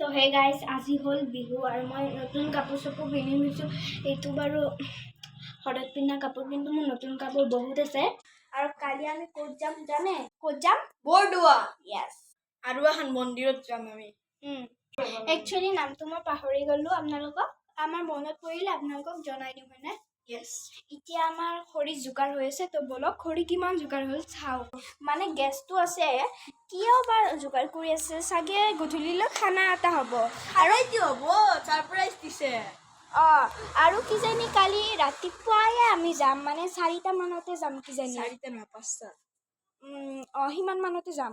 তো hey guys আজি হ'ল বিহু আৰু মই নতুন কাপোৰ চাপোৰ পিন্ধি গৈছোঁ। এইটো বাৰু হঠাৎ পিন্ধা কাপোৰ, কিন্তু মোৰ নতুন কাপোৰ বহুত আছে। আৰু কালি আমি ক'ত যাম জানে? ক'ত যাম? বৰদোৱা। য়েছ। আৰু এখন মন্দিৰত যাম আমি। একচুৱেলি নামটো মই পাহৰি গ'লোঁ আপোনালোকক। আমাৰ মনত পৰিলে আপোনালোকক জনাই দিম হয়নে? য়েছ। এতিয়া আমাৰ খৰি যোগাৰ হৈ আছে, তো বলক খৰি কিমান যোগাৰ হ'ল চাওঁ। মানে গেছটো আছে, কিয় বা যোগাৰ কৰি আছে, চাগে গধূলিলৈ খানা এটা হ'ব। আৰু কি হ'ব? ছাৰপ্ৰাইজ দিছে। আৰু কিজানি কালি ৰাতিপুৱাই আমি যাম, মানে 4টা মানতে যাম কিজানি। 4টা নহয় 5টা। সিমান মানতে যাম।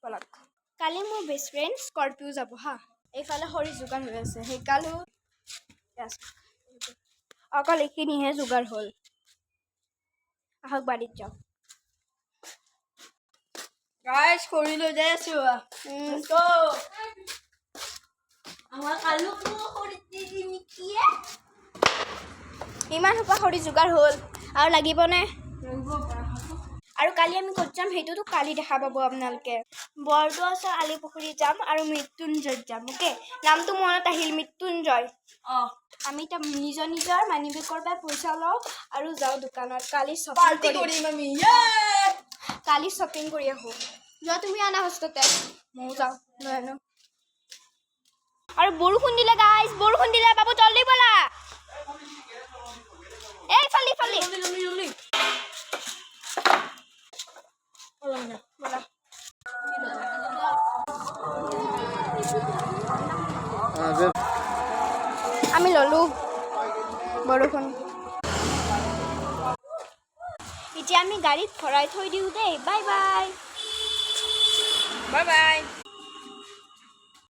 বলক। কালি মোৰ বেষ্ট ফ্ৰেণ্ড স্কৰ্পিঅ যাব হা। এইফালে খৰি যোগাৰ হৈ আছে, সেইকালো অকল এইখিনিহে যোগাৰ হ'ল। আহক বাৰীত যাওঁ। গাইজ খৰি লৈ যাই আছো। আমাৰ কালুকো খৰি দি নেকি? ইমান সোপা খৰি যোগাৰ হ'ল আৰু লাগিবনে? আৰু কালি আমি ক'ত যাম সেইটোতো কালি দেখা পাব আপোনালোকে। বৰদোৱা ওচৰ আলি পুখুৰীত যাম আৰু মৃত্যুঞ্জয়ত যাম। অ'কে, নামটো মনত আহিল, মৃত্যুঞ্জয়। আমি এতিয়া নিজৰ নিজৰ মানি বেগৰ পৰা পইচা লওঁ আৰু যাওঁ দোকানত। কালি পাৰ্টি কৰিম আমি। কালি শ্বপিং কৰি আহোঁ। যোৱা তুমি আনা হোষ্টেলতে, ময়ো যাওঁ লৈ আনো। আৰু বৰষুণ দিলে গাইজ, বৰষুণ দিলে বাবু জল্দি ব'লা। এই ফালি জলদি ব'লা। আমি ল'লো বৰষুণ। এতিয়া আমি গাড়ীত ভৰাই থৈ দিওঁ দেই। Bye bye. Bye bye.